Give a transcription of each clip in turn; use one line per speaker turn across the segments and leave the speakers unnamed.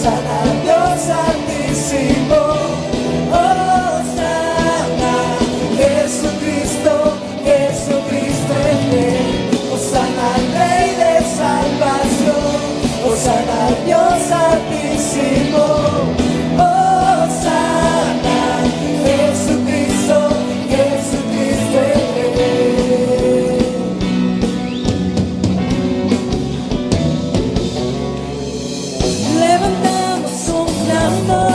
Hosana al Dios Altísimo. Hosana, Jesucristo, Jesucristo el Rey. Hosana al Rey de salvación. Hosana al Dios Altísimo. Hosana, Jesucristo, Jesucristo el Rey. Levantamos un clamor.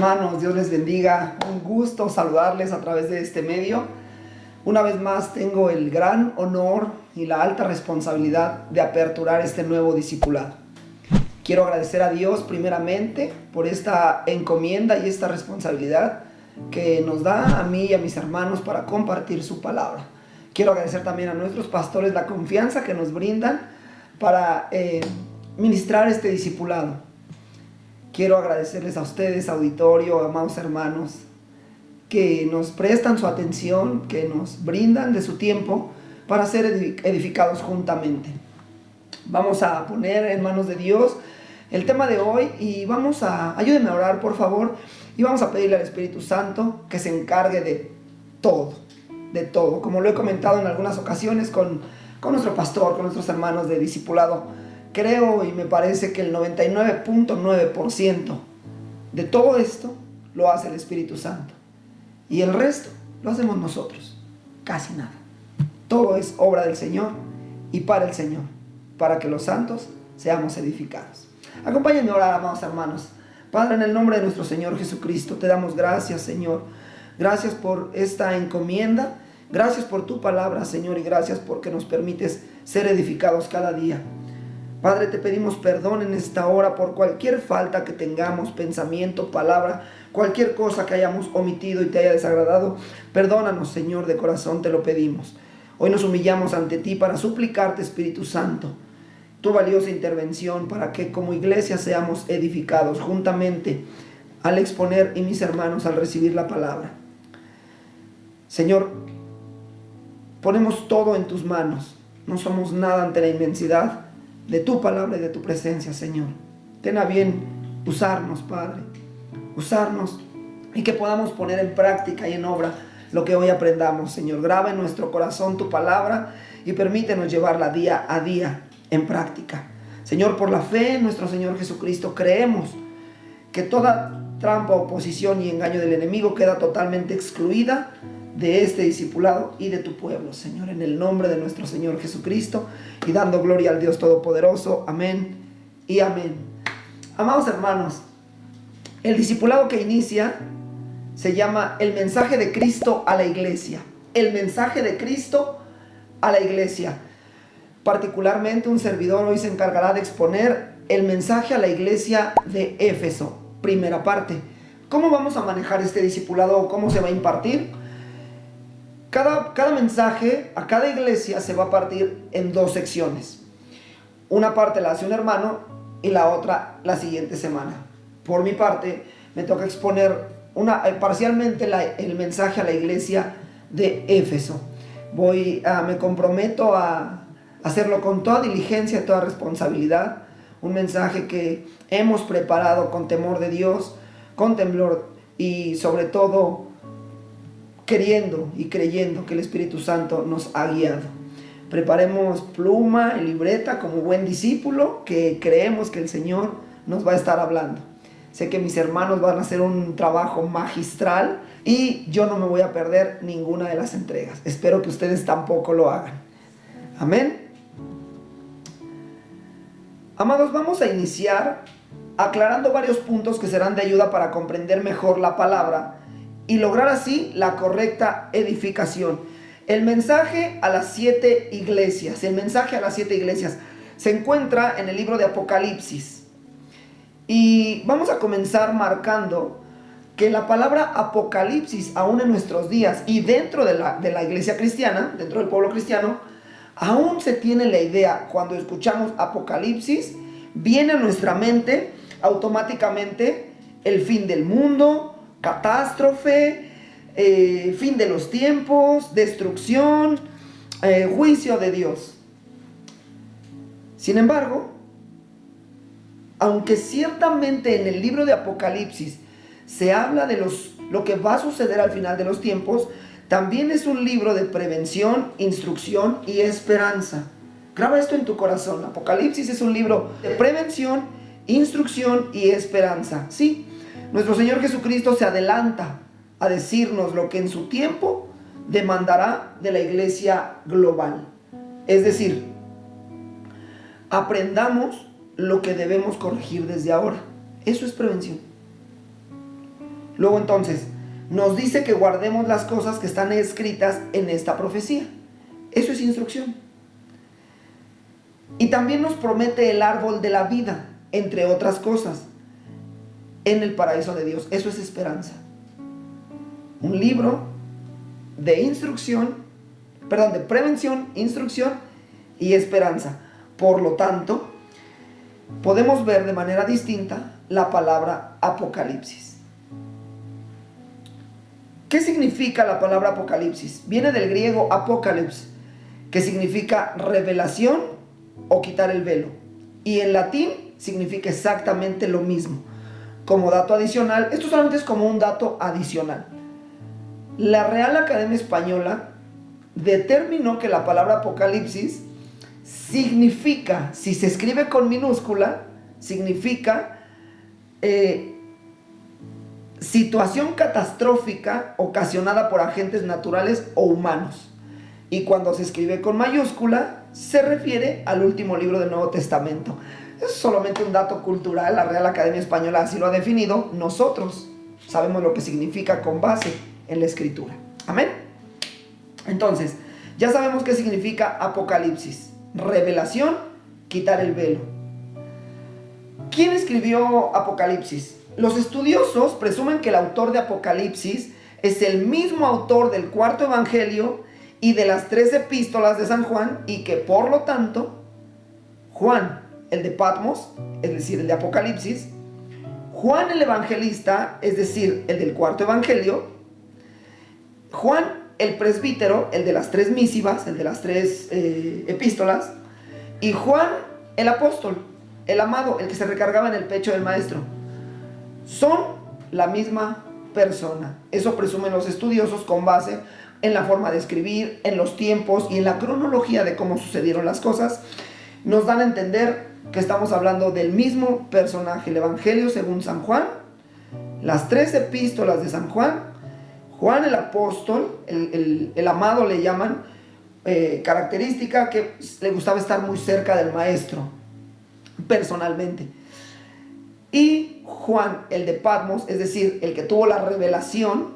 Hermanos, Dios les bendiga. Un gusto saludarles a través de este medio. Una vez más tengo el gran honor y la alta responsabilidad de aperturar este nuevo discipulado. Quiero agradecer a Dios primeramente por esta encomienda y esta responsabilidad que nos da a mí y a mis hermanos para compartir su palabra. Quiero agradecer también a nuestros pastores la confianza que nos brindan para ministrar este discipulado. Quiero agradecerles a ustedes, auditorio, amados hermanos, que nos prestan su atención, que nos brindan de su tiempo para ser edificados juntamente. Vamos a poner en manos de Dios el tema de hoy y ayúdenme a orar, por favor, y vamos a pedirle al Espíritu Santo que se encargue de todo, como lo he comentado en algunas ocasiones con nuestro pastor, con nuestros hermanos de discipulado. Creo y me parece que el 99.9% de todo esto lo hace el Espíritu Santo. Y el resto lo hacemos nosotros. Casi nada. Todo es obra del Señor y para el Señor, para que los santos seamos edificados. Acompáñenme a orar, amados hermanos. Padre, en el nombre de nuestro Señor Jesucristo, te damos gracias, Señor. Gracias por esta encomienda. Gracias por tu palabra, Señor, y gracias porque nos permites ser edificados cada día. Padre, te pedimos perdón en esta hora por cualquier falta que tengamos, pensamiento, palabra, cualquier cosa que hayamos omitido y te haya desagradado. Perdónanos, Señor, de corazón te lo pedimos. Hoy nos humillamos ante ti para suplicarte, Espíritu Santo, tu valiosa intervención para que como iglesia seamos edificados juntamente al exponer y mis hermanos al recibir la palabra. Señor, ponemos todo en tus manos. No somos nada ante la inmensidad de tu palabra y de tu presencia, Señor. Ten a bien usarnos, Padre. Usarnos y que podamos poner en práctica y en obra lo que hoy aprendamos, Señor. Graba en nuestro corazón tu palabra y permítenos llevarla día a día en práctica. Señor, por la fe en nuestro Señor Jesucristo, creemos que toda trampa, oposición y engaño del enemigo queda totalmente excluida de este discipulado y de tu pueblo, Señor, en el nombre de nuestro Señor Jesucristo, y dando gloria al Dios Todopoderoso. Amén y amén. Amados hermanos, el discipulado que inicia se llama el mensaje de Cristo a la iglesia. El mensaje de Cristo a la iglesia. Particularmente un servidor hoy se encargará de exponer el mensaje a la iglesia de Éfeso, primera parte. ¿Cómo vamos a manejar este discipulado o cómo se va a impartir? Cada mensaje a cada iglesia se va a partir en dos secciones. Una parte la hace un hermano y la otra la siguiente semana. Por mi parte, me toca exponer parcialmente el mensaje a la iglesia de Éfeso. Me comprometo a hacerlo con toda diligencia y toda responsabilidad. Un mensaje que hemos preparado con temor de Dios, con temblor y sobre todo queriendo y creyendo que el Espíritu Santo nos ha guiado. Preparemos pluma y libreta como buen discípulo que creemos que el Señor nos va a estar hablando. Sé que mis hermanos van a hacer un trabajo magistral y yo no me voy a perder ninguna de las entregas. Espero que ustedes tampoco lo hagan. Amén. Amados, vamos a iniciar aclarando varios puntos que serán de ayuda para comprender mejor la palabra y lograr así la correcta edificación. El mensaje a las 7 iglesias. El mensaje a las 7 iglesias se encuentra en el libro de Apocalipsis. Y vamos a comenzar marcando que la palabra Apocalipsis, aún en nuestros días y dentro de la iglesia cristiana, dentro del pueblo cristiano, aún se tiene la idea, cuando escuchamos Apocalipsis, viene a nuestra mente automáticamente el fin del mundo, catástrofe, fin de los tiempos, destrucción, juicio de Dios. Sin embargo, aunque ciertamente en el libro de Apocalipsis se habla de lo que va a suceder al final de los tiempos, también es un libro de prevención, instrucción y esperanza. Graba esto en tu corazón. Apocalipsis es un libro de prevención, instrucción y esperanza. Sí, nuestro Señor Jesucristo se adelanta a decirnos lo que en su tiempo demandará de la iglesia global. Es decir, aprendamos lo que debemos corregir desde ahora. Eso es prevención. Luego entonces, nos dice que guardemos las cosas que están escritas en esta profecía. Eso es instrucción. Y también nos promete el árbol de la vida, entre otras cosas, en el paraíso de Dios. Eso es esperanza. Un libro de instrucción, de prevención, instrucción y esperanza. Por lo tanto, podemos ver de manera distinta la palabra Apocalipsis. ¿Qué significa la palabra Apocalipsis? Viene del griego apokalips, que significa revelación o quitar el velo. Y en latín significa exactamente lo mismo. Como dato adicional, esto solamente es como un dato adicional. La Real Academia Española determinó que la palabra Apocalipsis significa, si se escribe con minúscula, significa situación catastrófica ocasionada por agentes naturales o humanos. Y cuando se escribe con mayúscula, se refiere al último libro del Nuevo Testamento. Es solamente un dato cultural, la Real Academia Española así lo ha definido. Nosotros sabemos lo que significa con base en la Escritura. Amén. Entonces, ya sabemos qué significa Apocalipsis. Revelación, quitar el velo. ¿Quién escribió Apocalipsis? Los estudiosos presumen que el autor de Apocalipsis es el mismo autor del cuarto evangelio y de las 3 epístolas de San Juan, y que por lo tanto Juan, el de Patmos, es decir, el de Apocalipsis, Juan el evangelista, es decir, el del cuarto evangelio, Juan el presbítero, el de las 3 misivas, el de las 3 epístolas, y Juan el apóstol, el amado, el que se recargaba en el pecho del maestro, son la misma persona. Eso presumen los estudiosos con base en la forma de escribir, en los tiempos y en la cronología de cómo sucedieron las cosas. Nos dan a entender que estamos hablando del mismo personaje. El Evangelio según San Juan, las 3 epístolas de San Juan, Juan el apóstol, el amado le llaman, característica que le gustaba estar muy cerca del maestro, personalmente. Y Juan el de Patmos, es decir, el que tuvo la revelación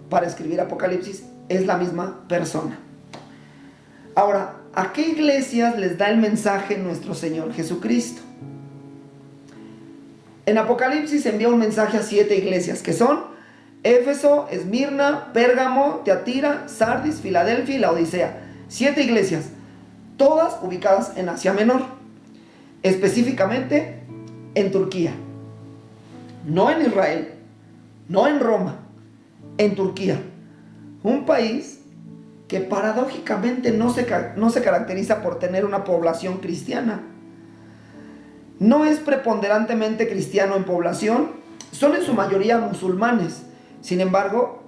para escribir Apocalipsis, es la misma persona. Ahora, ¿a qué iglesias les da el mensaje nuestro Señor Jesucristo? En Apocalipsis envía un mensaje a 7 iglesias, que son Éfeso, Esmirna, Pérgamo, Teatira, Sardis, Filadelfia y Laodicea. 7 iglesias, todas ubicadas en Asia Menor, específicamente en Turquía. No en Israel, no en Roma, en Turquía. Un país que paradójicamente no se caracteriza por tener una población cristiana. No es preponderantemente cristiano en población, son en su mayoría musulmanes. Sin embargo,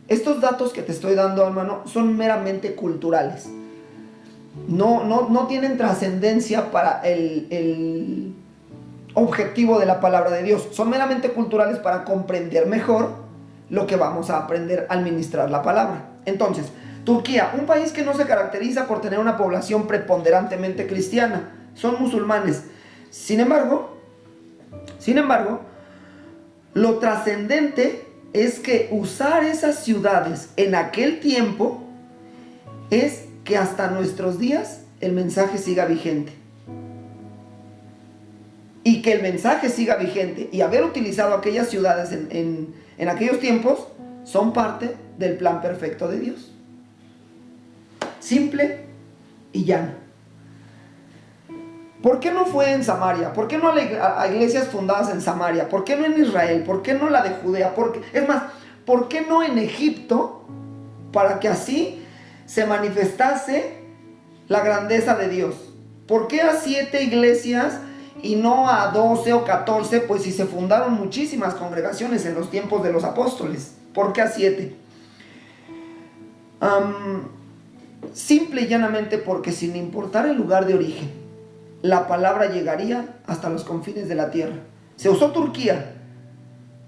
estos datos que te estoy dando, hermano, son meramente culturales. No tienen trascendencia para el objetivo de la palabra de Dios. Son meramente culturales para comprender mejor lo que vamos a aprender al ministrar la palabra. Entonces, Turquía, un país que no se caracteriza por tener una población preponderantemente cristiana, son musulmanes. Sin embargo, lo trascendente es que usar esas ciudades en aquel tiempo es que hasta nuestros días el mensaje siga vigente. Y que el mensaje siga vigente y haber utilizado aquellas ciudades en aquellos tiempos son parte del plan perfecto de Dios. Simple y llano. ¿Por qué no fue en Samaria? ¿Por qué no a iglesias fundadas en Samaria? ¿Por qué no en Israel? ¿Por qué no la de Judea? ¿Por qué no en Egipto? Para que así se manifestase la grandeza de Dios. ¿Por qué a 7 iglesias y no a 12 o 14? Pues si se fundaron muchísimas congregaciones en los tiempos de los apóstoles. ¿Por qué a 7? Simple y llanamente porque, sin importar el lugar de origen, la palabra llegaría hasta los confines de la tierra. Se usó Turquía,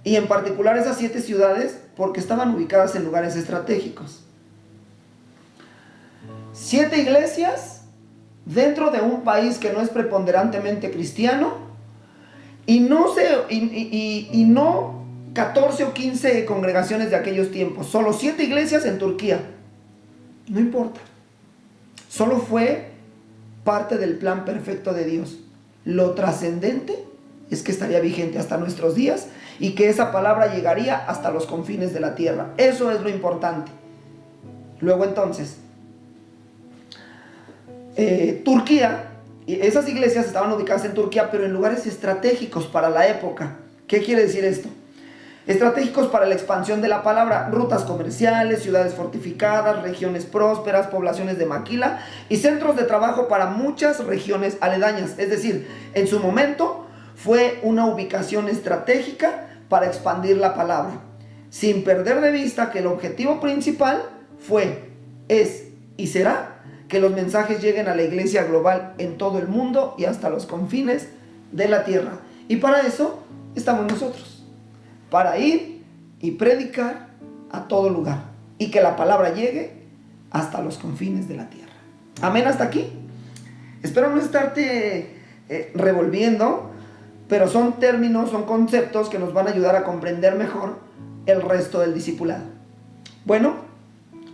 y en particular esas 7 ciudades, porque estaban ubicadas en lugares estratégicos. 7 iglesias dentro de un país que no es preponderantemente cristiano, y no 14 o 15 congregaciones de aquellos tiempos, solo 7 iglesias en Turquía. No importa. Solo fue parte del plan perfecto de Dios. Lo trascendente es que estaría vigente hasta nuestros días y que esa palabra llegaría hasta los confines de la tierra. Eso es lo importante. Luego entonces, Turquía, esas iglesias estaban ubicadas en Turquía, pero en lugares estratégicos para la época. ¿Qué quiere decir esto? Estratégicos para la expansión de la palabra, rutas comerciales, ciudades fortificadas, regiones prósperas, poblaciones de maquila y centros de trabajo para muchas regiones aledañas. Es decir, en su momento fue una ubicación estratégica para expandir la palabra, sin perder de vista que el objetivo principal fue, es y será que los mensajes lleguen a la iglesia global en todo el mundo y hasta los confines de la tierra. Y para eso estamos nosotros. Para ir y predicar a todo lugar y que la palabra llegue hasta los confines de la tierra. Amén, hasta aquí. Espero no estarte revolviendo, pero son términos, son conceptos que nos van a ayudar a comprender mejor el resto del discipulado. Bueno,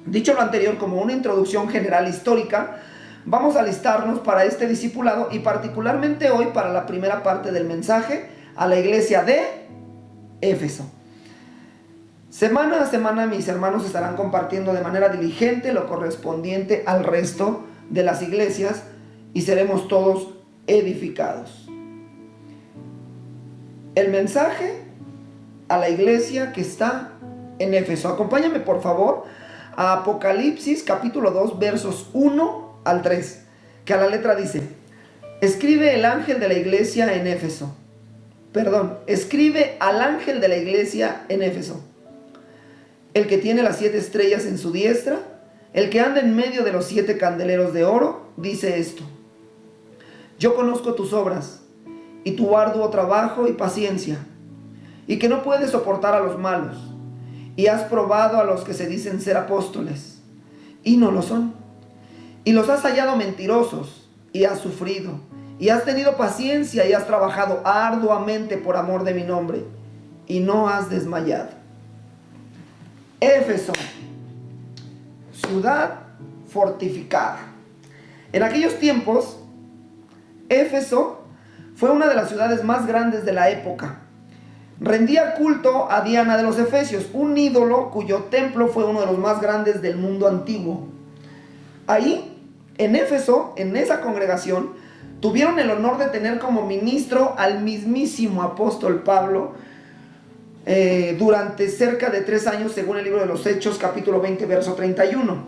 dicho lo anterior como una introducción general histórica, vamos a alistarnos para este discipulado y particularmente hoy para la primera parte del mensaje a la iglesia de Éfeso. Semana a semana mis hermanos estarán compartiendo de manera diligente lo correspondiente al resto de las iglesias y seremos todos edificados. El mensaje a la iglesia que está en Éfeso. Acompáñame por favor a Apocalipsis capítulo 2 versos 1 al 3, que a la letra dice: escribe el ángel de la iglesia en Éfeso. Escribe al ángel de la iglesia en Éfeso, el que tiene las 7 estrellas en su diestra, el que anda en medio de los 7 candeleros de oro, dice esto: yo conozco tus obras y tu arduo trabajo y paciencia, y que no puedes soportar a los malos, y has probado a los que se dicen ser apóstoles, y no lo son, y los has hallado mentirosos, y has sufrido, y has tenido paciencia, y has trabajado arduamente por amor de mi nombre, y no has desmayado. Éfeso, ciudad fortificada. En aquellos tiempos, Éfeso fue una de las ciudades más grandes de la época. Rendía culto a Diana de los Efesios, un ídolo cuyo templo fue uno de los más grandes del mundo antiguo. Ahí, en Éfeso, en esa congregación, tuvieron el honor de tener como ministro al mismísimo apóstol Pablo durante cerca de 3 años, según el libro de los Hechos, capítulo 20, verso 31.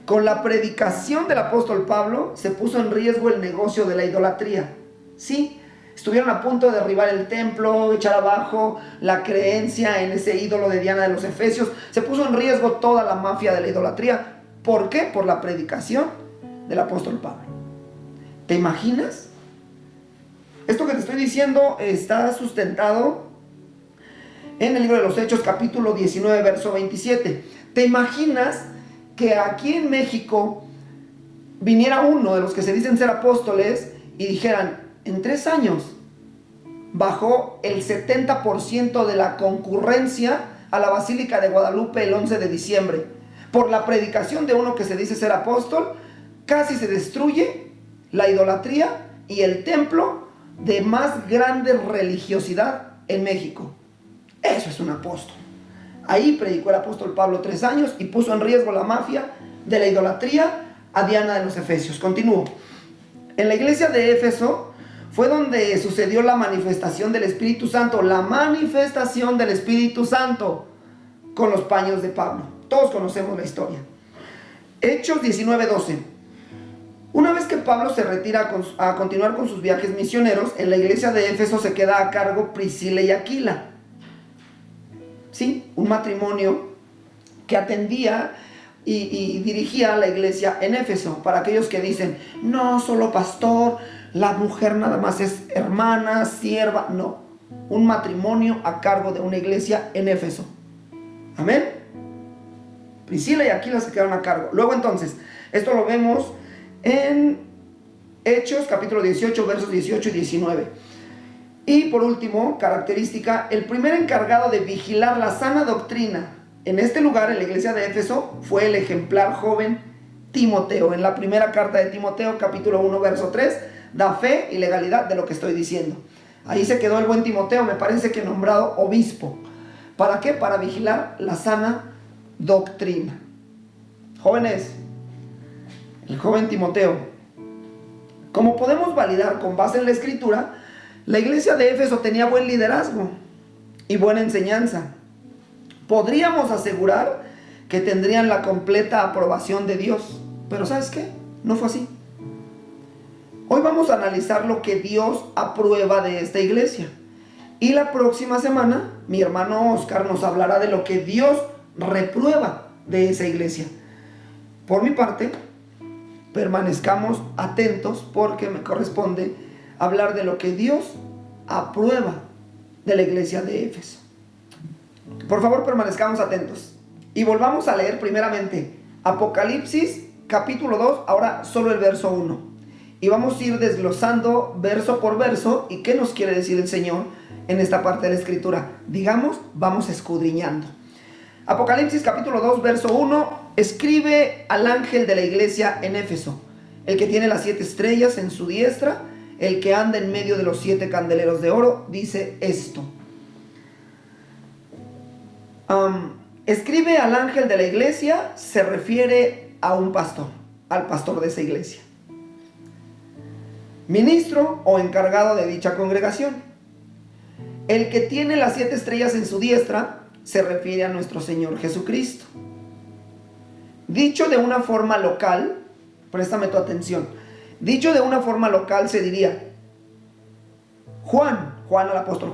Con la predicación del apóstol Pablo se puso en riesgo el negocio de la idolatría. Sí, estuvieron a punto de derribar el templo, echar abajo la creencia en ese ídolo de Diana de los Efesios. Se puso en riesgo toda la mafia de la idolatría. ¿Por qué? Por la predicación del apóstol Pablo. ¿Te imaginas? Esto que te estoy diciendo está sustentado en el libro de los Hechos, capítulo 19, verso 27. ¿Te imaginas que aquí en México viniera uno de los que se dicen ser apóstoles y dijeran: en 3 años bajó el 70% de la concurrencia a la Basílica de Guadalupe el 11 de diciembre? Por la predicación de uno que se dice ser apóstol, casi se destruye la idolatría y el templo de más grande religiosidad en México. Eso es un apóstol. Ahí predicó el apóstol Pablo 3 años y puso en riesgo la mafia de la idolatría a Diana de los Efesios. Continúo. En la iglesia de Éfeso fue donde sucedió la manifestación del Espíritu Santo. La manifestación del Espíritu Santo con los paños de Pablo. Todos conocemos la historia. Hechos 19:12. Una vez que Pablo se retira a continuar con sus viajes misioneros, en la iglesia de Éfeso se queda a cargo Priscila y Aquila. Sí, un matrimonio que atendía y dirigía la iglesia en Éfeso. Para aquellos que dicen: no, solo pastor, la mujer nada más es hermana, sierva. No, un matrimonio a cargo de una iglesia en Éfeso. Amén. Priscila y Aquila se quedaron a cargo. Luego entonces, esto lo vemos en Hechos capítulo 18 versos 18 y 19. Y por último, característica, el primer encargado de vigilar la sana doctrina en este lugar, en la iglesia de Éfeso, fue el ejemplar joven Timoteo. En la primera carta de Timoteo, capítulo 1, verso 3, da fe y legalidad de lo que estoy diciendo. Ahí se quedó el buen Timoteo, me parece que nombrado obispo. ¿Para qué? Para vigilar la sana doctrina. Jóvenes, el joven Timoteo, como podemos validar con base en la escritura, la iglesia de Éfeso tenía buen liderazgo y buena enseñanza. Podríamos asegurar que tendrían la completa aprobación de Dios, pero ¿sabes qué? No fue así. Hoy vamos a analizar lo que Dios aprueba de esta iglesia. Y la próxima semana, mi hermano Oscar nos hablará de lo que Dios reprueba de esa iglesia. Por mi parte, permanezcamos atentos porque me corresponde hablar de lo que Dios aprueba de la iglesia de Éfeso. Por favor, permanezcamos atentos. Y volvamos a leer primeramente Apocalipsis capítulo 2, ahora solo el verso 1. Y vamos a ir desglosando verso por verso y qué nos quiere decir el Señor en esta parte de la escritura. Digamos, vamos escudriñando. Apocalipsis capítulo 2, verso 1. Escribe al ángel de la iglesia en Éfeso, el que tiene las 7 estrellas en su diestra, el que anda en medio de los 7 candeleros de oro, dice esto. Escribe al ángel de la iglesia, se refiere a un pastor, al pastor de esa iglesia, ministro o encargado de dicha congregación. El que tiene las 7 estrellas en su diestra se refiere a nuestro Señor Jesucristo. Dicho de una forma local, préstame tu atención, dicho de una forma local se diría: Juan al apóstol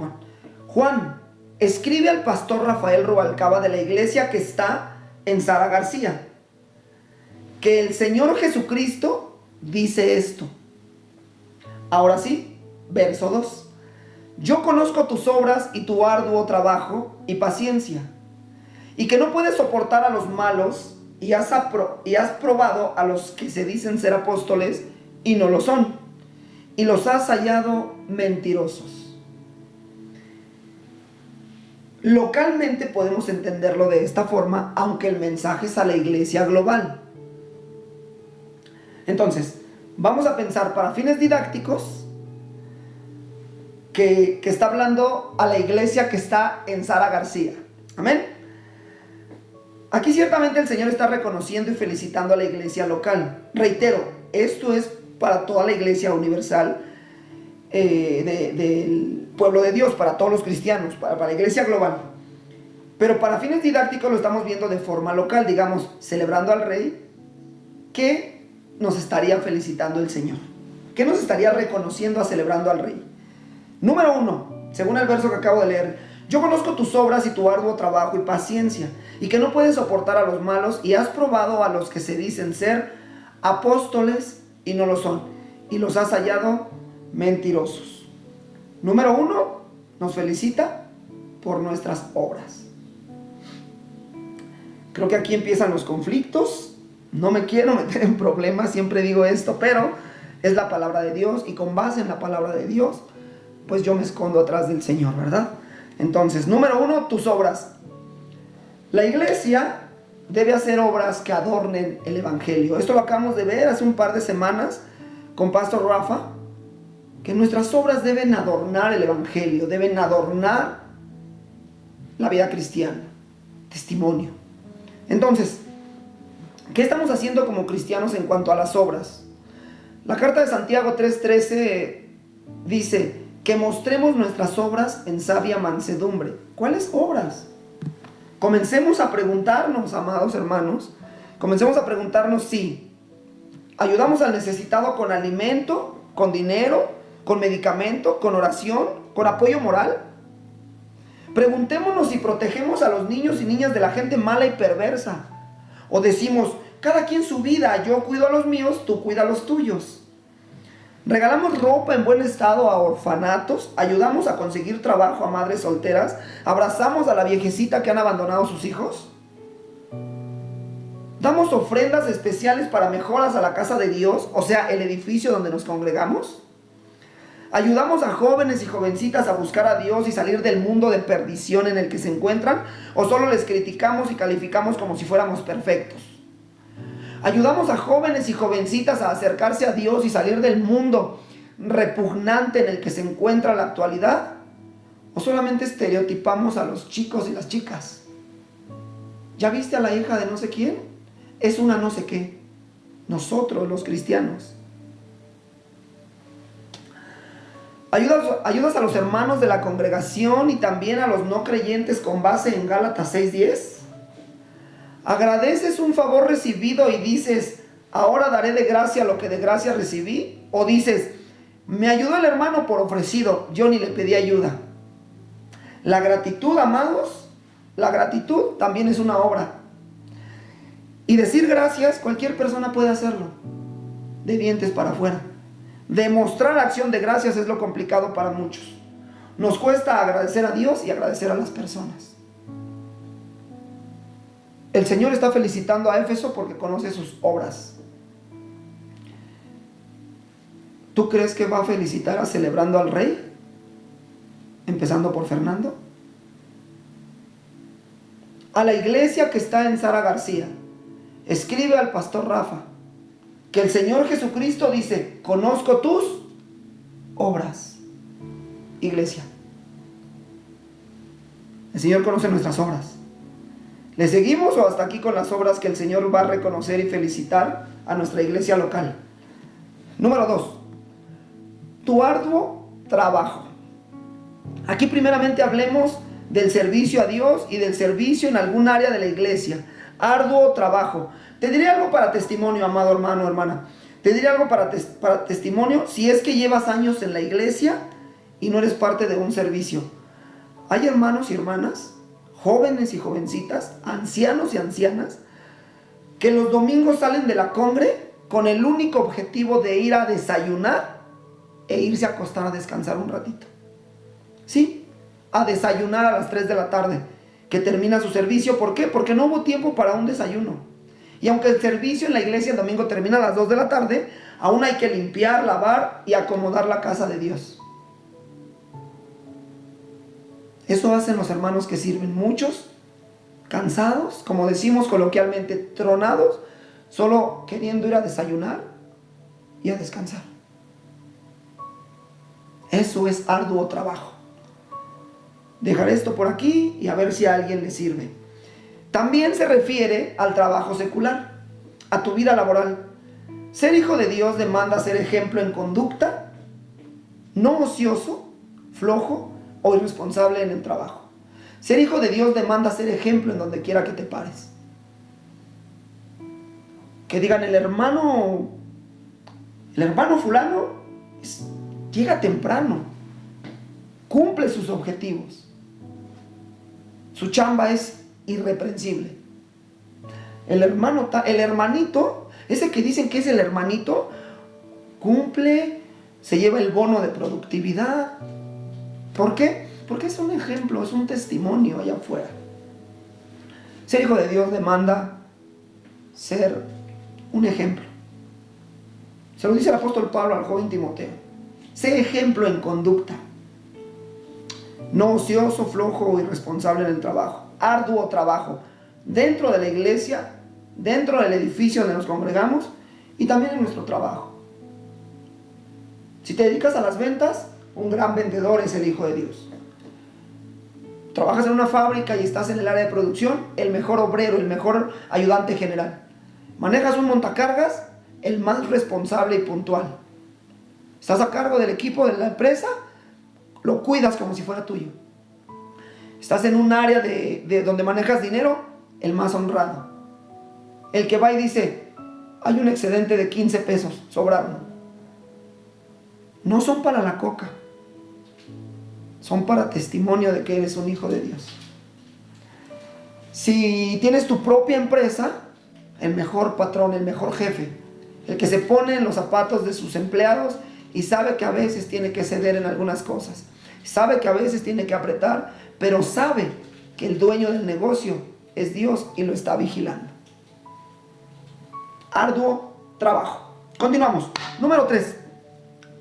Juan, escribe al pastor Rafael Rubalcaba de la iglesia que está en Sara García, que el Señor Jesucristo dice esto. Ahora sí, verso 2. Yo conozco tus obras y tu arduo trabajo y paciencia, y que no puedes soportar a los malos, y has probado a los que se dicen ser apóstoles y no lo son, y los has hallado mentirosos. Localmente podemos entenderlo de esta forma, aunque el mensaje es a la iglesia global. Entonces, vamos a pensar para fines didácticos que está hablando a la iglesia que está en Sara García. Amén. Aquí ciertamente el Señor está reconociendo y felicitando a la iglesia local. Reitero, esto es para toda la iglesia universal del pueblo de Dios, para todos los cristianos, para la iglesia global. Pero para fines didácticos lo estamos viendo de forma local, digamos, celebrando al Rey. ¿Qué nos estaría felicitando el Señor? ¿Qué nos estaría reconociendo celebrando al Rey? Número 1, según el verso que acabo de leer: yo conozco tus obras y tu arduo trabajo y paciencia, y que no puedes soportar a los malos, y has probado a los que se dicen ser apóstoles y no lo son, y los has hallado mentirosos. Número 1, nos felicita por nuestras obras. Creo que aquí empiezan los conflictos. No me quiero meter en problemas, siempre digo esto, pero es la palabra de Dios, y con base en la palabra de Dios, pues yo me escondo atrás del Señor, ¿verdad? Entonces, número 1, tus obras. La iglesia debe hacer obras que adornen el evangelio. Esto lo acabamos de ver hace un par de semanas con Pastor Rafa, que nuestras obras deben adornar el evangelio, deben adornar la vida cristiana, testimonio. Entonces, ¿qué estamos haciendo como cristianos en cuanto a las obras? La carta de Santiago 3:13 dice que mostremos nuestras obras en sabia mansedumbre. ¿Cuáles obras? Comencemos a preguntarnos, amados hermanos, comencemos a preguntarnos si ayudamos al necesitado con alimento, con dinero, con medicamento, con oración, con apoyo moral. Preguntémonos si protegemos a los niños y niñas de la gente mala y perversa. O decimos, cada quien su vida, yo cuido a los míos, tú cuida a los tuyos. Regalamos ropa en buen estado a orfanatos, ayudamos a conseguir trabajo a madres solteras, abrazamos a la viejecita que han abandonado sus hijos. Damos ofrendas especiales para mejoras a la casa de Dios, o sea, el edificio donde nos congregamos. ¿Ayudamos a jóvenes y jovencitas a buscar a Dios y salir del mundo de perdición en el que se encuentran? ¿O solo les criticamos y calificamos como si fuéramos perfectos? ¿Ayudamos a jóvenes y jovencitas a acercarse a Dios y salir del mundo repugnante en el que se encuentra la actualidad? ¿O solamente estereotipamos a los chicos y las chicas? ¿Ya viste a la hija de no sé quién? Es una no sé qué. Nosotros, los cristianos. ¿Ayudas a los hermanos de la congregación y también a los no creyentes con base en Gálatas 6:10? ¿Agradeces un favor recibido y dices, ahora daré de gracia lo que de gracia recibí? ¿O dices, me ayudó el hermano por ofrecido, yo ni le pedí ayuda? La gratitud, amados, la gratitud también es una obra. Y decir gracias, cualquier persona puede hacerlo, de dientes para afuera. Demostrar acción de gracias es lo complicado para muchos. Nos cuesta agradecer a Dios y agradecer a las personas. El Señor está felicitando a Éfeso porque conoce sus obras. ¿Tú crees que va a felicitar a celebrando al rey? Empezando por Fernando. A la iglesia que está en Sara García, escribe al pastor Rafa que el Señor Jesucristo dice, conozco tus obras. Iglesia, el Señor conoce nuestras obras. ¿Le seguimos o hasta aquí con las obras que el Señor va a reconocer y felicitar a nuestra iglesia local? Número 2, tu arduo trabajo. Aquí primeramente hablemos del servicio a Dios y del servicio en algún área de la iglesia. Arduo trabajo. Te diré algo para testimonio, amado hermano, hermana. Te diré algo para testimonio si es que llevas años en la iglesia y no eres parte de un servicio. Hay hermanos y hermanas, jóvenes y jovencitas, ancianos y ancianas, que los domingos salen de la congre con el único objetivo de ir a desayunar e irse a acostar a descansar un ratito. Sí, a desayunar a las 3 de la tarde, que termina su servicio. ¿Por qué? Porque no hubo tiempo para un desayuno. Y aunque el servicio en la iglesia el domingo termina a las 2 de la tarde, aún hay que limpiar, lavar y acomodar la casa de Dios. Eso hacen los hermanos que sirven, muchos cansados, como decimos coloquialmente, tronados, solo queriendo ir a desayunar y a descansar. Eso es arduo trabajo. Dejaré esto por aquí y a ver si a alguien le sirve. También se refiere al trabajo secular, a tu vida laboral. Ser hijo de Dios demanda ser ejemplo en conducta, no ocioso, flojo o irresponsable en el trabajo. Ser hijo de Dios demanda ser ejemplo en donde quiera que te pares. Que digan, el hermano fulano llega temprano, cumple sus objetivos, su chamba es irreprensible. El hermanito, ese que dicen que es el hermanito, cumple, se lleva el bono de productividad. ¿Por qué? Porque es un ejemplo, es un testimonio allá afuera. Ser hijo de Dios demanda ser un ejemplo. Se lo dice el apóstol Pablo al joven Timoteo. Sé ejemplo en conducta, no ocioso, flojo o irresponsable en el trabajo. Arduo trabajo dentro de la iglesia, dentro del edificio donde nos congregamos y también en nuestro trabajo. Si te dedicas a las ventas, un gran vendedor es el hijo de Dios. Trabajas en una fábrica y estás en el área de producción, el mejor obrero, el mejor ayudante general. Manejas un montacargas, el más responsable y puntual. Estás a cargo del equipo de la empresa, lo cuidas como si fuera tuyo. Estás en un área de donde manejas dinero, el más honrado. El que va y dice, hay un excedente de 15 pesos, sobraron. No son para la coca, son para testimonio de que eres un hijo de Dios. Si tienes tu propia empresa, el mejor patrón, el mejor jefe, el que se pone en los zapatos de sus empleados y sabe que a veces tiene que ceder en algunas cosas, sabe que a veces tiene que apretar, pero sabe que el dueño del negocio es Dios y lo está vigilando. Arduo trabajo. Continuamos. Número 3,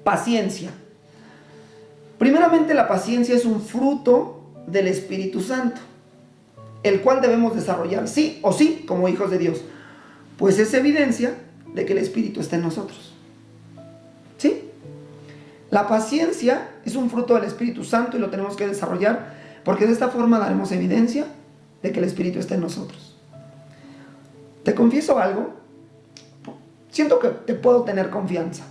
paciencia. Primeramente, la paciencia es un fruto del Espíritu Santo, el cual debemos desarrollar sí o sí como hijos de Dios, pues es evidencia de que el Espíritu está en nosotros. ¿Sí? La paciencia es un fruto del Espíritu Santo y lo tenemos que desarrollar, porque de esta forma daremos evidencia de que el Espíritu está en nosotros. Te confieso algo, siento que te puedo tener confianza.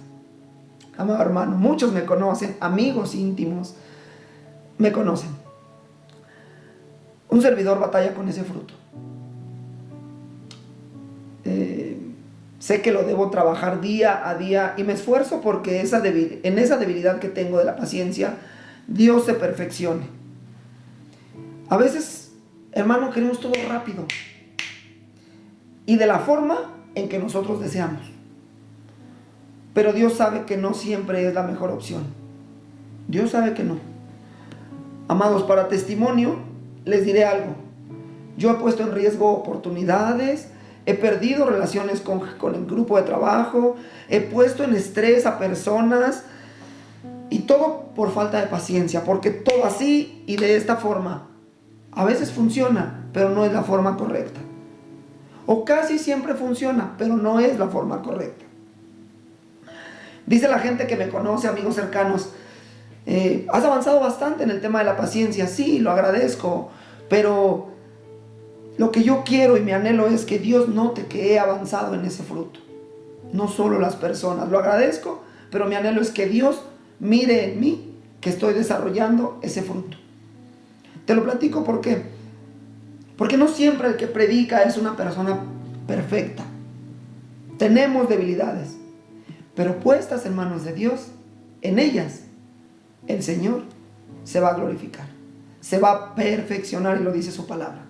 Amado hermano, muchos me conocen, amigos íntimos me conocen. Un servidor batalla con ese fruto. Sé que lo debo trabajar día a día y me esfuerzo porque en esa debilidad que tengo de la paciencia, Dios se perfeccione. A veces, hermano, queremos todo rápido y de la forma en que nosotros deseamos. Pero Dios sabe que no siempre es la mejor opción. Dios sabe que no. Amados, para testimonio, les diré algo. Yo he puesto en riesgo oportunidades, he perdido relaciones con el grupo de trabajo, he puesto en estrés a personas, y todo por falta de paciencia, porque todo así y de esta forma a veces funciona, pero no es la forma correcta. O casi siempre funciona, pero no es la forma correcta. Dice la gente que me conoce, amigos cercanos, has avanzado bastante en el tema de la paciencia. Sí, lo agradezco, pero lo que yo quiero y mi anhelo es que Dios note que he avanzado en ese fruto, no solo las personas. Lo agradezco, pero mi anhelo es que Dios mire en mí que estoy desarrollando ese fruto. Te lo platico porque no siempre el que predica es una persona perfecta. Tenemos debilidades, pero puestas en manos de Dios, en ellas el Señor se va a glorificar, se va a perfeccionar, y lo dice su palabra.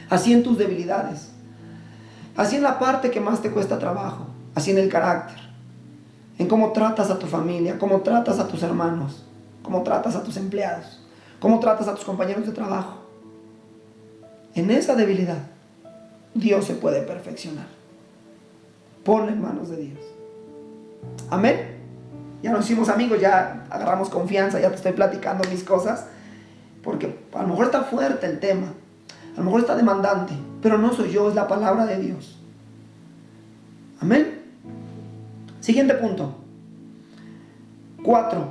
Así en tus debilidades, así en la parte que más te cuesta trabajo, así en el carácter, en cómo tratas a tu familia, cómo tratas a tus hermanos, cómo tratas a tus empleados, cómo tratas a tus compañeros de trabajo. En esa debilidad Dios se puede perfeccionar. Ponla en manos de Dios. Amén. Ya nos hicimos amigos, ya agarramos confianza, ya te estoy platicando mis cosas, porque a lo mejor está fuerte el tema, a lo mejor está demandante, pero no soy yo, es la palabra de Dios. Amén. Siguiente punto. 4.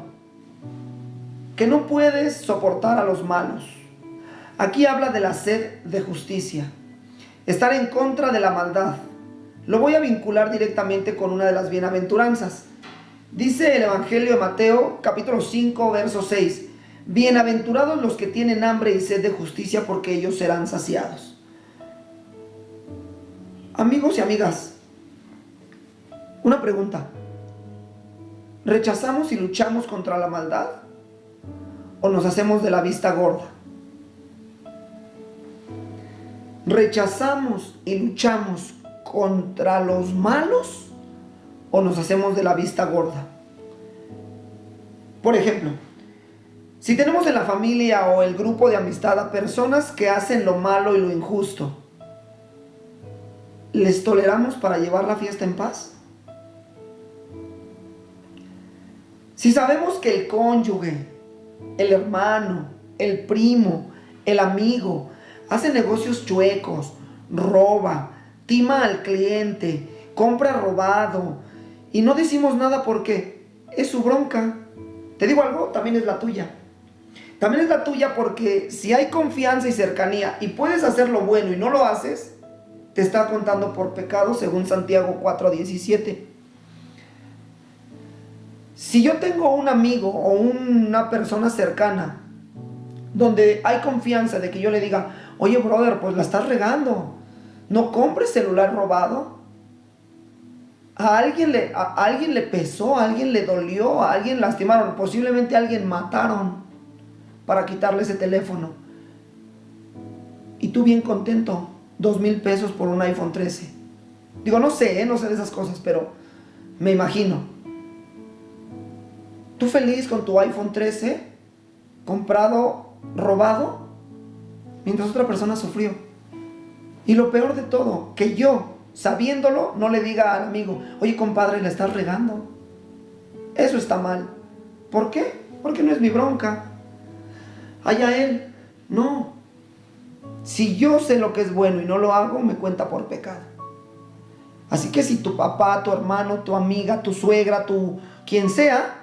Que no puedes soportar a los malos. Aquí habla de la sed de justicia, estar en contra de la maldad. Lo voy a vincular directamente con una de las bienaventuranzas. Dice el Evangelio de Mateo, capítulo 5, verso 6. Bienaventurados los que tienen hambre y sed de justicia, porque ellos serán saciados. Amigos y amigas, una pregunta. ¿Rechazamos y luchamos contra la maldad? ¿O nos hacemos de la vista gorda? ¿Rechazamos y luchamos contra los malos o nos hacemos de la vista gorda? Por ejemplo, si tenemos en la familia o el grupo de amistad a personas que hacen lo malo y lo injusto, ¿les toleramos para llevar la fiesta en paz? Si sabemos que el cónyuge, el hermano, el primo, el amigo hace negocios chuecos, roba, tima al cliente, compra robado, y no decimos nada porque es su bronca, te digo algo, también es la tuya. También es la tuya, porque si hay confianza y cercanía y puedes hacer lo bueno y no lo haces, te está contando por pecado, según Santiago 4:17. Si yo tengo un amigo o una persona cercana donde hay confianza de que yo le diga, oye brother, pues la estás regando, no compres celular robado. A alguien le pesó, a alguien le dolió, a alguien lastimaron, posiblemente a alguien mataron para quitarle ese teléfono. Y tú bien contento, 2,000 pesos por un iPhone 13. Digo, no sé de esas cosas, pero me imagino. Tú feliz con tu iPhone 13, comprado, robado, mientras otra persona sufrió. Y lo peor de todo, que yo, sabiéndolo, no le diga al amigo, oye compadre, le estás regando. Eso está mal. ¿Por qué? porque no es mi bronca. Allá él. No. Si yo sé lo que es bueno y no lo hago, me cuenta por pecado. Así que si tu papá, tu hermano, tu amiga, tu suegra, quien sea,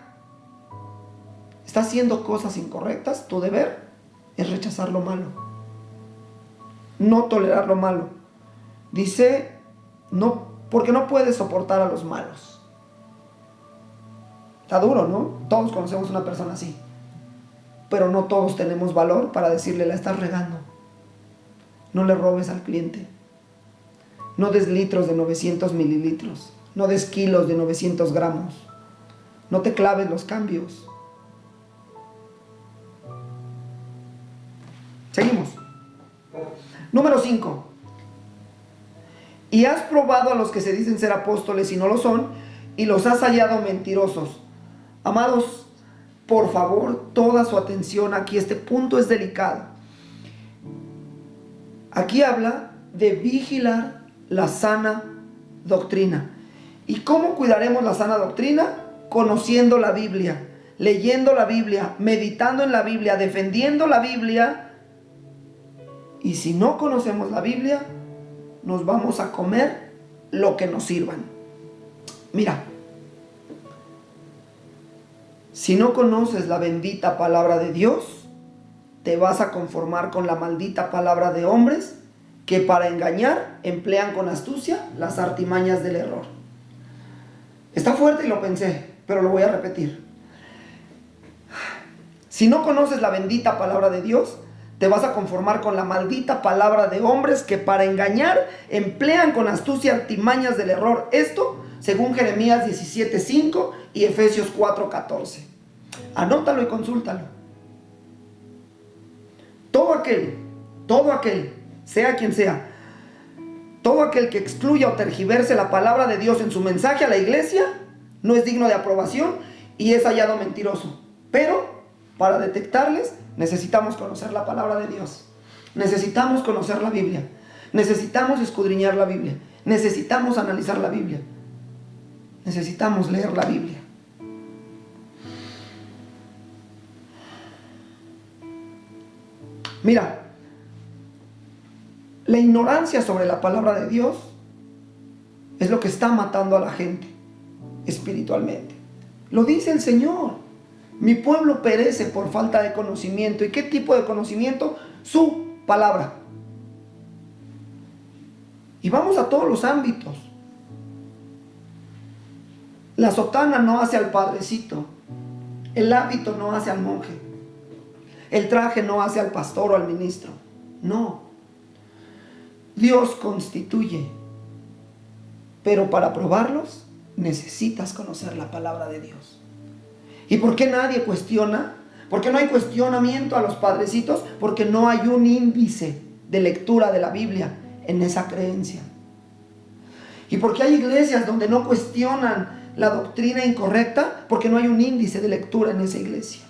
está haciendo cosas incorrectas, tu deber es rechazar lo malo. No tolerar lo malo. Dice, no, porque no puedes soportar a los malos. Está duro, ¿no? Todos conocemos una persona así. Pero no todos tenemos valor para decirle, la estás regando. No le robes al cliente. No des litros de 900 mililitros. No des kilos de 900 gramos. No te claves los cambios. Seguimos. Número 5. Y has probado a los que se dicen ser apóstoles y no lo son, y los has hallado mentirosos. Amados, por favor, toda su atención aquí. Este punto es delicado. Aquí habla de vigilar la sana doctrina. ¿Y cómo cuidaremos la sana doctrina? Conociendo la Biblia, leyendo la Biblia, meditando en la Biblia, defendiendo la Biblia. Y si no conocemos la Biblia, nos vamos a comer lo que nos sirvan. Mira, si no conoces la bendita palabra de Dios, te vas a conformar con la maldita palabra de hombres que para engañar emplean con astucia las artimañas del error. Está fuerte y lo pensé, pero lo voy a repetir. Si no conoces la bendita palabra de Dios, te vas a conformar con la maldita palabra de hombres que para engañar emplean con astucia artimañas del error. Esto según Jeremías 17:5 y Efesios 4:14. Anótalo y consúltalo. Todo aquel, sea quien sea, todo aquel que excluya o tergiverse la palabra de Dios en su mensaje a la iglesia, no es digno de aprobación y es hallado mentiroso. Pero para detectarles, necesitamos conocer la palabra de Dios. Necesitamos conocer la Biblia. Necesitamos escudriñar la Biblia. Necesitamos analizar la Biblia. Necesitamos leer la Biblia. Mira, la ignorancia sobre la palabra de Dios es lo que está matando a la gente espiritualmente. Lo dice el Señor. Mi pueblo perece por falta de conocimiento. ¿Y qué tipo de conocimiento? Su palabra. Y vamos a todos los ámbitos. La sotana no hace al padrecito. El hábito no hace al monje. El traje no hace al pastor o al ministro. No. Dios constituye. Pero para probarlos necesitas conocer la palabra de Dios. ¿Y por qué nadie cuestiona? ¿Por qué no hay cuestionamiento a los padrecitos? Porque no hay un índice de lectura de la Biblia en esa creencia. ¿Y por qué hay iglesias donde no cuestionan la doctrina incorrecta? Porque no hay un índice de lectura en esa iglesia.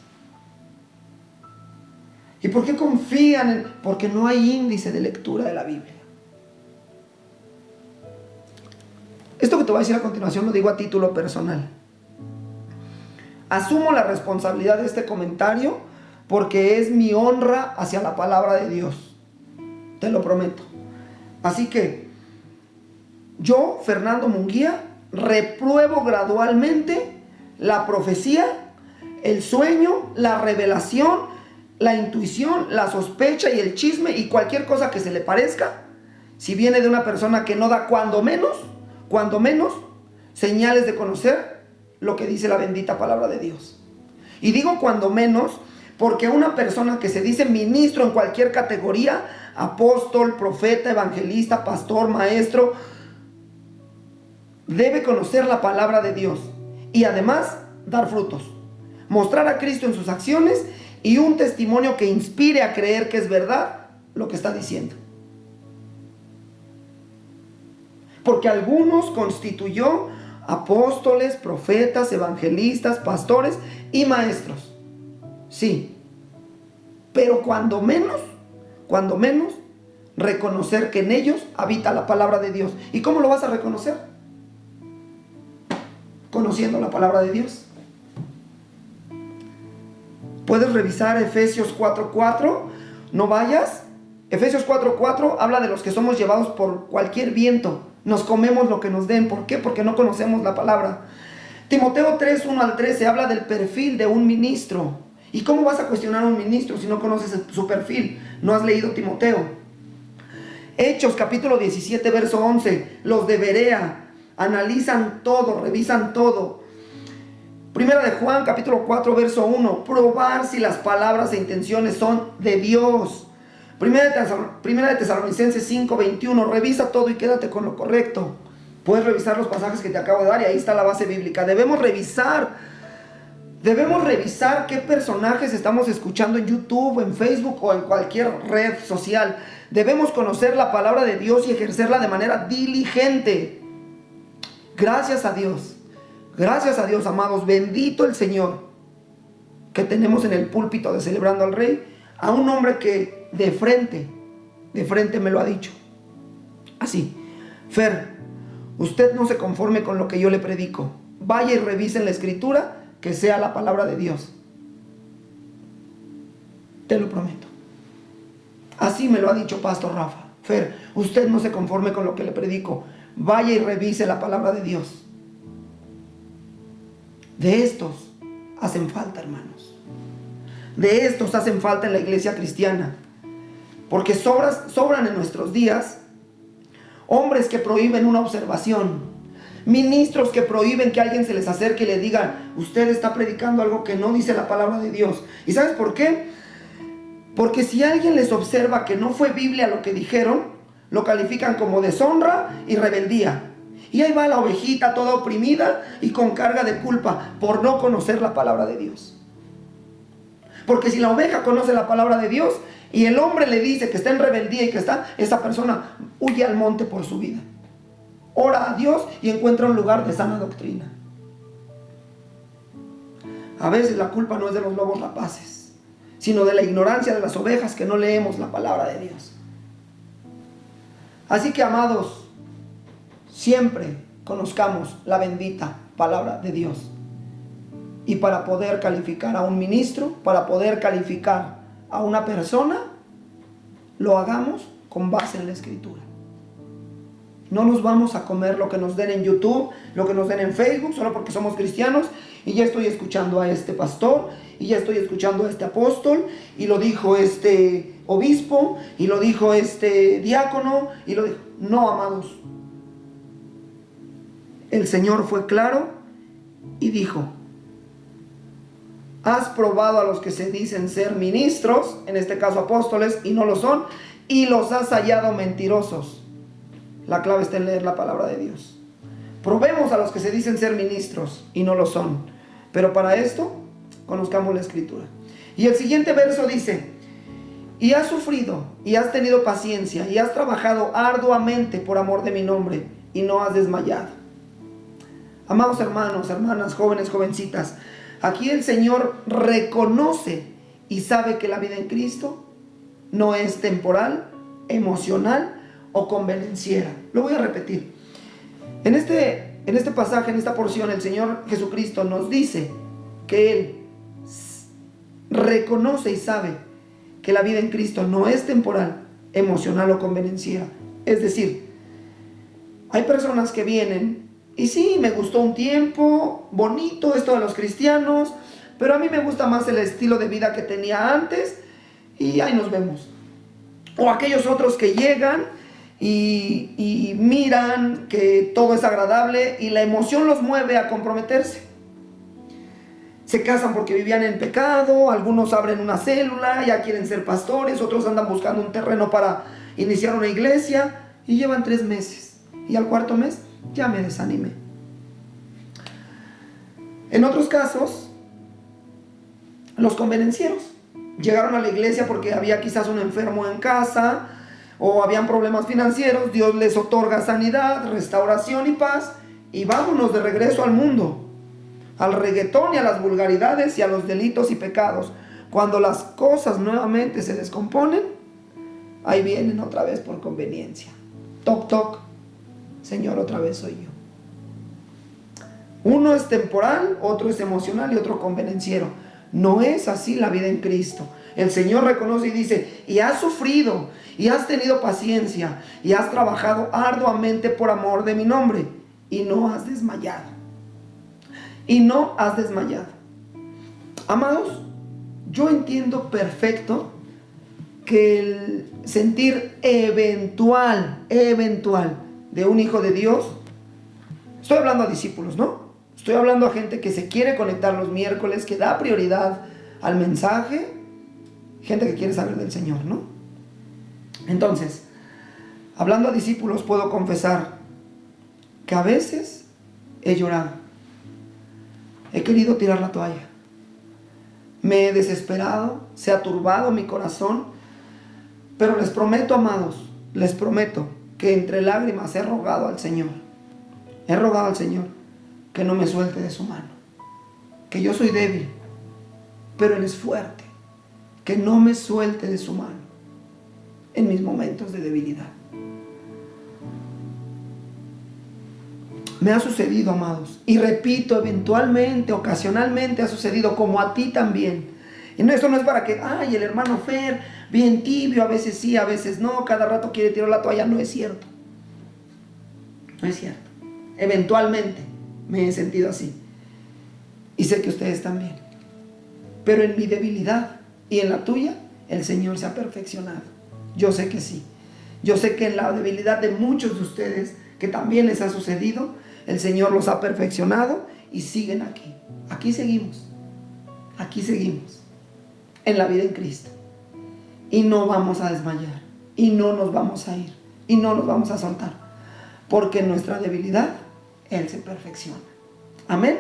¿Y por qué confían en? Porque no hay índice de lectura de la Biblia. Esto que te voy a decir a continuación lo digo a título personal. Asumo la responsabilidad de este comentario porque es mi honra hacia la palabra de Dios. Te lo prometo. Así que yo, Fernando Munguía, repruebo gradualmente la profecía, el sueño, la revelación, la intuición, la sospecha y el chisme y cualquier cosa que se le parezca, si viene de una persona que no da cuando menos, señales de conocer lo que dice la bendita palabra de Dios. Y digo cuando menos porque una persona que se dice ministro en cualquier categoría, apóstol, profeta, evangelista, pastor, maestro, debe conocer la palabra de Dios y además dar frutos, mostrar a Cristo en sus acciones y un testimonio que inspire a creer que es verdad lo que está diciendo. Porque algunos constituyó apóstoles, profetas, evangelistas, pastores y maestros. Sí, pero cuando menos, reconocer que en ellos habita la palabra de Dios. ¿Y cómo lo vas a reconocer? Conociendo la palabra de Dios. Puedes revisar Efesios 4:4. No vayas. Efesios 4:4 habla de los que somos llevados por cualquier viento. Nos comemos lo que nos den. ¿Por qué? Porque no conocemos la palabra. Timoteo 3:1-13 habla del perfil de un ministro. ¿Y cómo vas a cuestionar a un ministro si no conoces su perfil? No has leído Timoteo. Hechos capítulo 17 verso 11. Los de Berea analizan todo, revisan todo. Primera de Juan capítulo 4 verso 1. Probar si las palabras e intenciones son de Dios. Primera de Tesalonicenses 5:21. Revisa todo y quédate con lo correcto. Puedes revisar los pasajes que te acabo de dar y ahí está la base bíblica. Debemos revisar qué personajes estamos escuchando en YouTube, en Facebook o en cualquier red social. Debemos conocer la palabra de Dios y ejercerla de manera diligente. Gracias a Dios, amados. Bendito el Señor que tenemos en el púlpito de Celebrando al Rey a un hombre que de frente me lo ha dicho. Así: Fer, usted no se conforme con lo que yo le predico. Vaya y revise en la escritura que sea la palabra de Dios. Te lo prometo. Así me lo ha dicho Pastor Rafa. Fer, usted no se conforme con lo que le predico. Vaya y revise la palabra de Dios. De estos hacen falta, hermanos. De estos hacen falta en la iglesia cristiana. Porque sobran en nuestros días hombres que prohíben una observación, ministros que prohíben que alguien se les acerque y le diga: usted está predicando algo que no dice la palabra de Dios. ¿Y sabes por qué? Porque si alguien les observa que no fue Biblia lo que dijeron, lo califican como deshonra y rebeldía. Y ahí va la ovejita toda oprimida y con carga de culpa por no conocer la palabra de Dios. Porque si la oveja conoce la palabra de Dios y el hombre le dice que está en rebeldía y que esa persona huye al monte por su vida. Ora a Dios y encuentra un lugar de sana doctrina. A veces la culpa no es de los lobos rapaces, sino de la ignorancia de las ovejas que no leemos la palabra de Dios. Así que, amados, siempre conozcamos la bendita palabra de Dios. Y para poder calificar a un ministro, para poder calificar a una persona, lo hagamos con base en la escritura. No nos vamos a comer lo que nos den en YouTube, lo que nos den en Facebook, solo porque somos cristianos y ya estoy escuchando a este pastor y ya estoy escuchando a este apóstol y lo dijo este obispo y lo dijo este diácono y lo dijo. No, amados. El Señor fue claro y dijo: has probado a los que se dicen ser ministros, en este caso apóstoles, y no lo son, y los has hallado mentirosos. La clave está en leer la palabra de Dios. Probemos a los que se dicen ser ministros y no lo son. Pero para esto, conozcamos la escritura. Y el siguiente verso dice: y has sufrido, y has tenido paciencia, y has trabajado arduamente por amor de mi nombre, y no has desmayado. Amados hermanos, hermanas, jóvenes, jovencitas, aquí el Señor reconoce y sabe que la vida en Cristo no es temporal, emocional o convenenciera. Lo voy a repetir. En este pasaje, en esta porción, el Señor Jesucristo nos dice que Él reconoce y sabe que la vida en Cristo no es temporal, emocional o convenenciera. Es decir, hay personas que vienen y sí, me gustó un tiempo, bonito esto de los cristianos, pero a mí me gusta más el estilo de vida que tenía antes y ahí nos vemos. O aquellos otros que llegan y miran que todo es agradable y la emoción los mueve a comprometerse. Se casan porque vivían en pecado, algunos abren una célula, ya quieren ser pastores, otros andan buscando un terreno para iniciar una iglesia y llevan 3 meses. Y al 4.º mes ya me desanimé. En otros casos, los convenencieros llegaron a la iglesia porque había quizás un enfermo en casa o habían problemas financieros. Dios les otorga sanidad, restauración y paz y vámonos de regreso al mundo, al reggaetón y a las vulgaridades y a los delitos y pecados. Cuando las cosas nuevamente se descomponen, ahí vienen otra vez por conveniencia. Toc, toc. Señor, otra vez soy yo. Uno es temporal, otro es emocional y otro convenenciero. No es así la vida en Cristo. El Señor reconoce y dice, y has sufrido, y has tenido paciencia, y has trabajado arduamente por amor de mi nombre, y no has desmayado. Y no has desmayado. Amados, yo entiendo perfecto que el sentir eventual de un hijo de Dios, estoy hablando a discípulos, ¿no? Estoy hablando a gente que se quiere conectar los miércoles, que da prioridad al mensaje, gente que quiere saber del Señor, ¿no? Entonces, hablando a discípulos, puedo confesar que a veces he llorado, he querido tirar la toalla, me he desesperado, se ha turbado mi corazón, pero les prometo, amados, les prometo que entre lágrimas he rogado al Señor que no me suelte de su mano, que yo soy débil, pero Él es fuerte, que no me suelte de su mano en mis momentos de debilidad. Me ha sucedido, amados, y repito, eventualmente, ocasionalmente ha sucedido, como a ti también. Y esto no es para que, ay, el hermano Fer, bien tibio, a veces sí, a veces no, cada rato quiere tirar la toalla. No es cierto. No es cierto. Eventualmente me he sentido así. Y sé que ustedes también. Pero en mi debilidad y en la tuya, el Señor se ha perfeccionado. Yo sé que sí. Yo sé que en la debilidad de muchos de ustedes, que también les ha sucedido, el Señor los ha perfeccionado y siguen aquí. Aquí seguimos. Aquí seguimos. En la vida en Cristo. Y no vamos a desmayar. Y no nos vamos a ir. Y no nos vamos a soltar. Porque en nuestra debilidad, Él se perfecciona. Amén.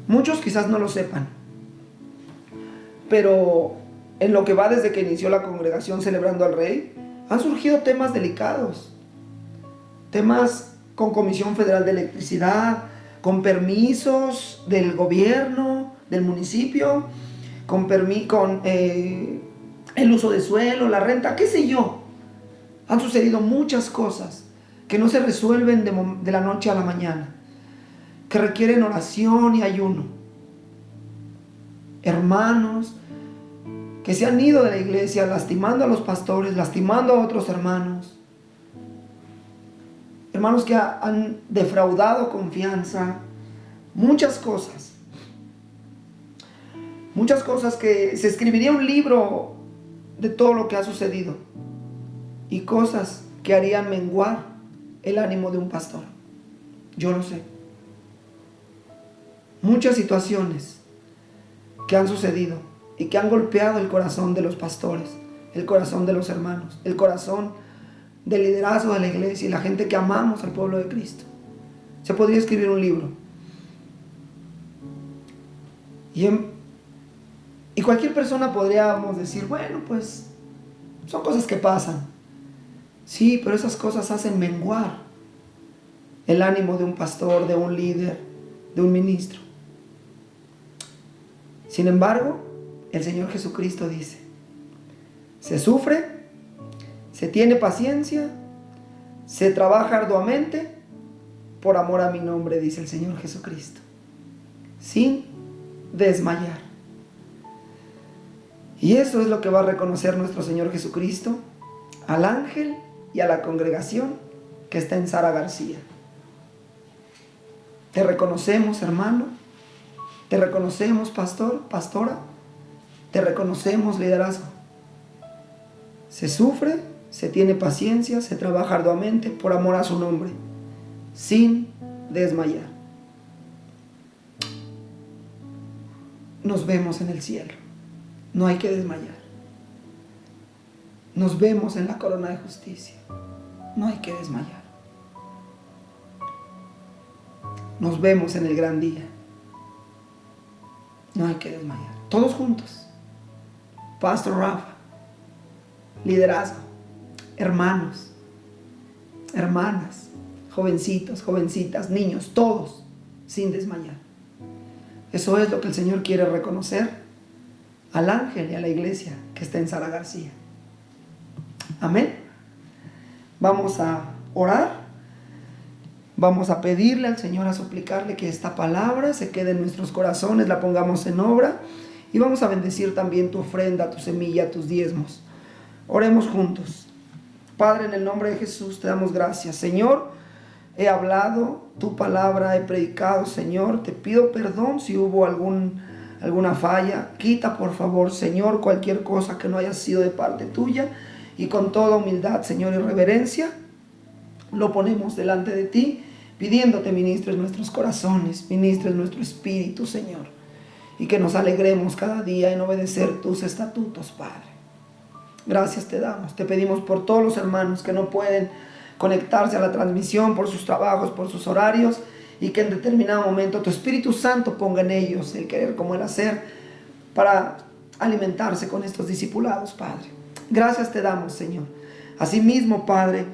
Muchos quizás no lo sepan, pero en lo que va desde que inició la congregación Celebrando al Rey, han surgido temas delicados. Temas con Comisión Federal de Electricidad, con permisos del gobierno, del municipio, con el uso de suelo, la renta, qué sé yo. Han sucedido muchas cosas que no se resuelven de la noche a la mañana, que requieren oración y ayuno. Hermanos que se han ido de la iglesia lastimando a los pastores, lastimando a otros hermanos. Hermanos que han defraudado confianza. Muchas cosas. Muchas cosas que se escribiría un libro de todo lo que ha sucedido. Y cosas que harían menguar el ánimo de un pastor. Yo lo sé. Muchas situaciones que han sucedido y que han golpeado el corazón de los pastores, el corazón de los hermanos, el corazón del liderazgo de la iglesia y la gente que amamos al pueblo de Cristo. Se podría escribir un libro. Y cualquier persona podríamos decir, bueno, pues son cosas que pasan. Sí, pero esas cosas hacen menguar el ánimo de un pastor, de un líder, de un ministro. Sin embargo, el Señor Jesucristo dice, se sufre, se tiene paciencia, se trabaja arduamente por amor a mi nombre, dice el Señor Jesucristo, sin desmayar. Y eso es lo que va a reconocer nuestro Señor Jesucristo al ángel y a la congregación que está en Sara García. Te reconocemos, hermano. Te reconocemos, pastor, pastora. Te reconocemos, liderazgo. Se sufre, se tiene paciencia, se trabaja arduamente por amor a su nombre, sin desmayar. Nos vemos en el cielo. No hay que desmayar. Nos vemos en la corona de justicia. No hay que desmayar. Nos vemos en el gran día. No hay que desmayar. Todos juntos. Pastor Rafa, liderazgo, hermanos, hermanas, jovencitos, jovencitas, niños, todos, sin desmayar. Eso es lo que el Señor quiere reconocer al ángel y a la iglesia que está en Sara García. Amén. Vamos a orar Vamos a pedirle al Señor, a suplicarle que esta palabra se quede en nuestros corazones, la pongamos en obra, y vamos a bendecir también tu ofrenda, tu semilla, tus diezmos. Oremos juntos. Padre, en el nombre de Jesús te damos gracias. Señor, he hablado tu palabra, he predicado, Señor. Te pido perdón si hubo alguna falla. Quita, por favor, Señor, cualquier cosa que no haya sido de parte tuya. Y con toda humildad, Señor, y reverencia, lo ponemos delante de ti, pidiéndote ministres nuestros corazones, ministres nuestro espíritu, Señor. Y que nos alegremos cada día en obedecer tus estatutos, Padre. Gracias te damos. Te pedimos por todos los hermanos que no pueden conectarse a la transmisión por sus trabajos, por sus horarios, y que en determinado momento tu Espíritu Santo ponga en ellos el querer como el hacer para alimentarse con estos discipulados, Padre. Gracias te damos, Señor. Asimismo, Padre,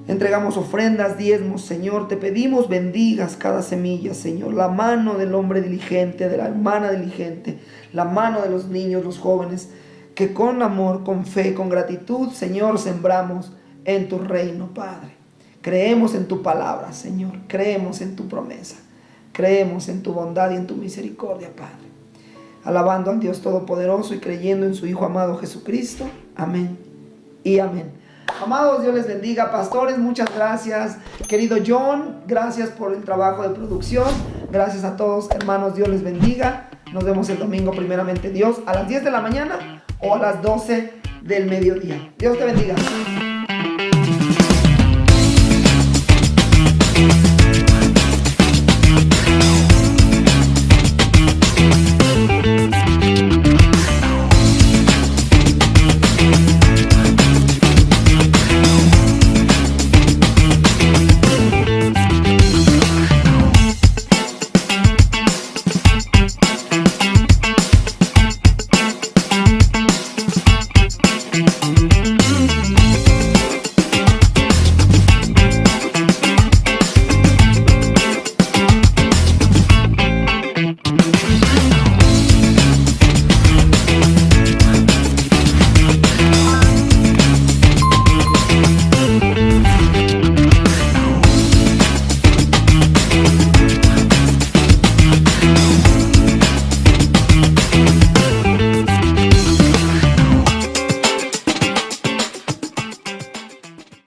entregamos ofrendas, diezmos, Señor. Te pedimos bendigas cada semilla, Señor. La mano del hombre diligente, de la hermana diligente, la mano de los niños, los jóvenes, que con amor, con fe, con gratitud, Señor, sembramos en tu reino, Padre. Creemos en tu palabra, Señor. Creemos en tu promesa. Creemos en tu bondad y en tu misericordia, Padre. Alabando al Dios Todopoderoso y creyendo en su Hijo amado Jesucristo. Amén y amén. Amados, Dios les bendiga. Pastores, muchas gracias. Querido John, gracias por el trabajo de producción. Gracias a todos, hermanos. Dios les bendiga. Nos vemos el domingo, primeramente Dios, a las 10 de la mañana o a las 12 del mediodía. Dios te bendiga.